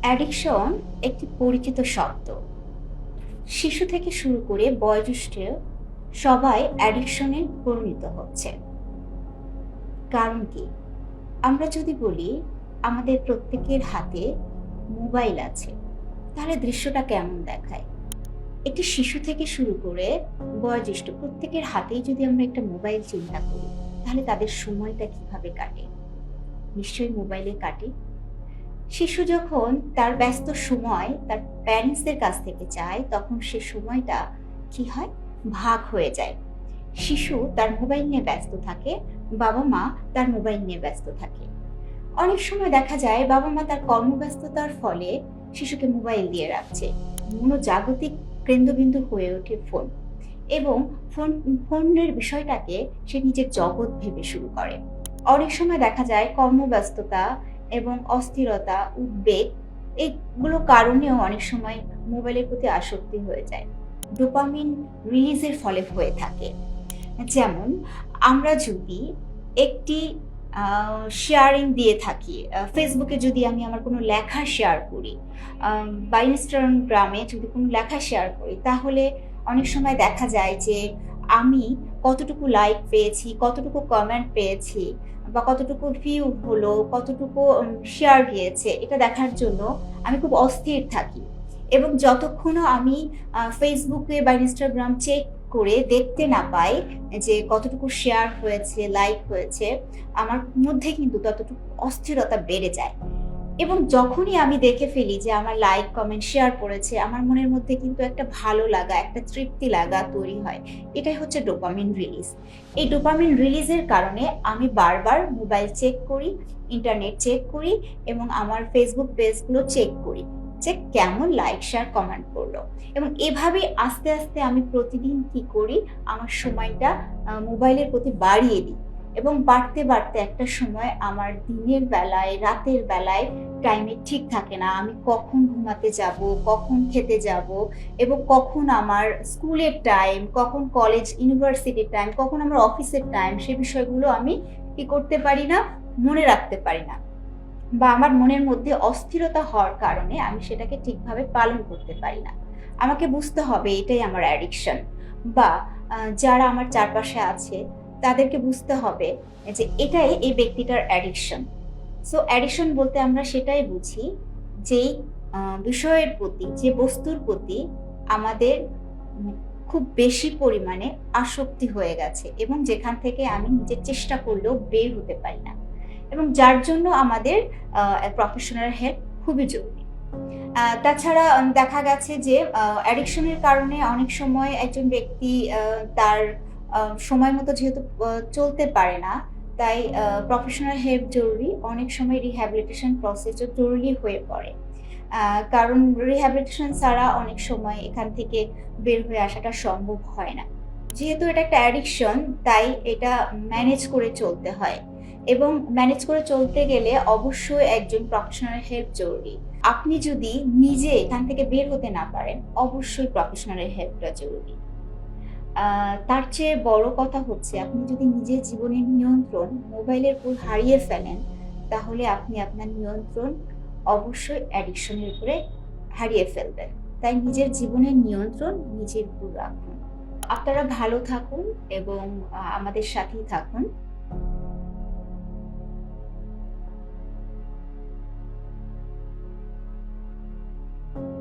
Addiction একটি পরিচিত শব্দ। শিশু থেকে শুরু করে বয়োজ্যেষ্ঠ সবাই অ্যাডিকশনে পরিণত হচ্ছে। কারণ কি? আমরা যদি বলি আমাদের প্রত্যেকের হাতে মোবাইল আছে, তাহলে দৃশ্যটা কেমন দেখায়? একটি শিশু থেকে শুরু করে বয়োজ্যেষ্ঠ প্রত্যেকের হাতেই যদি আমরা একটা মোবাইল চিন্তা করি, তাহলে তাদের সময়টা কিভাবে কাটে? নিশ্চয়ই মোবাইলে কাটে। শিশু যখন তার ব্যস্ত সময় তার প্যারেন্টসদের কাছ থেকে চায়, তখন সে সময়টা কি হয়? ভাগ হয়ে যায়। শিশু তার মোবাইল নিয়ে ব্যস্ত থাকে, বাবা-মা তার মোবাইল নিয়ে ব্যস্ত থাকে। অনেক সময় দেখা যায় বাবা-মা তার কর্মব্যস্ততার ফলে শিশুকে মোবাইল দিয়ে রাখছে। মনোজাগতিক কেন্দ্রবিন্দু হয়ে ওঠে ফোন এবং ফোনের বিষয়টাকে সে নিজের জগৎ ভেবে শুরু করে। অনেক সময় দেখা যায় কর্মব্যস্ততা এবং অস্থিরতা, উদ্বেগ এগুলো কারণেও অনেক সময় মোবাইলের প্রতি আসক্তি হয়ে যায়। ডোপামিন রিলিজের ফলে হয়ে থাকে। যেমন আমরা যদি একটি শেয়ারিং দিয়ে থাকি, ফেসবুকে যদি আমি আমার কোনো লেখা শেয়ার করি বা ইনস্টাগ্রামে যদি কোনো লেখা শেয়ার করি, তাহলে অনেক সময় দেখা যায় যে আমি কতটুকু লাইক পেয়েছি, কতটুকু কমেন্ট পেয়েছি বা কতটুকু ভিউ হলো, কতটুকু শেয়ার গিয়েছে, এটা দেখার জন্য আমি খুব অস্থির থাকি। এবং যতক্ষণ আমি ফেসবুকে বা ইনস্টাগ্রাম চেক করে দেখতে না পাই যে কতটুকু শেয়ার হয়েছে, লাইক হয়েছে, আমার মধ্যে কিন্তু ততটুকু অস্থিরতা বেড়ে যায়। এবং যখনই আমি দেখে ফেলি যে আমার লাইক, কমেন্ট, শেয়ার পড়েছে, আমার মনের মধ্যে কিন্তু একটা ভালো লাগা, একটা তৃপ্তি লাগা তৈরি হয়। এটাই হচ্ছে ডোপামিন রিলিজ। এই ডোপামিন রিলিজের কারণে আমি বারবার মোবাইল চেক করি, ইন্টারনেট চেক করি এবং আমার ফেসবুক পেজগুলো চেক করি যে কেমন লাইক, শেয়ার, কমেন্ট করলো। এবং এভাবে আস্তে আস্তে আমি প্রতিদিন কি করি, আমার সময়টা মোবাইলের প্রতি বাড়িয়ে দিই এবং বাড়তে বাড়তে একটা সময় আমার দিনের বেলায়, রাতের বেলায় টাইমে ঠিক থাকে না। আমি কখন ঘুমাতে যাব, কখন খেতে যাব এবং কখন আমার স্কুলের টাইম, কখন কলেজ ইউনিভার্সিটির টাইম, কখন আমার অফিসের টাইম, সে বিষয়গুলো আমি কি করতে পারি না, মনে রাখতে পারি না। বা আমার মনের মধ্যে অস্থিরতা হওয়ার কারণে আমি সেটাকে ঠিকভাবে পালন করতে পারি না। আমাকে বুঝতে হবে এটাই আমার অ্যাডিকশন। বা যারা আমার চারপাশে আছে তাদেরকে বুঝতে হবে যে এটাই এই ব্যক্তিটার অ্যাডিকশন। সো অ্যাডিকশন বলতে আমরা সেটাই বুঝি যেই বিষয়ের প্রতি, যে বস্তুর প্রতি আমাদের খুব বেশি পরিমাণে আসক্তি হয়ে গেছে এবং যেখান থেকে আমি নিজের চেষ্টা করলেও বের হতে পারি না, এবং যার জন্য আমাদের প্রফেশনাল হেল্প খুবই জরুরি। তাছাড়া দেখা গেছে যে অ্যাডিকশনের কারণে অনেক সময় একজন ব্যক্তি তার সময় মতো যেহেতু চলতে পারে না, তাই প্রফেশনাল হেল্প জরুরি। অনেক সময় রিহ্যাবিলিটেশন প্রসেসও জরুরি হয়ে পড়ে। কারণ রিহ্যাবিলিটেশন ছাড়া অনেক সময় এখান থেকে বের হয়ে আসাটা সম্ভব হয় না। যেহেতু এটা একটা অ্যাডিকশন, তাই এটা ম্যানেজ করে চলতে হয় এবং ম্যানেজ করে চলতে গেলে অবশ্যই একজন প্রফেশনাল হেল্প জরুরি। আপনি যদি নিজে এখান থেকে বের হতে না পারেন, অবশ্যই প্রফেশনাল হেল্পটা জরুরি। তার চেয়ে বড় কথা হচ্ছে আপনি যদি নিজের জীবনের নিয়ন্ত্রণ মোবাইলের উপর হারিয়ে ফেলেন, তাহলে আপনি আপনার নিয়ন্ত্রণ অবশ্যই অ্যাডিকশনের উপরে হারিয়ে ফেলবেন। তাই নিজের জীবনের নিয়ন্ত্রণ নিজের উপর রাখুন। আপনারা ভালো থাকুন এবং আমাদের সাথেই থাকুন।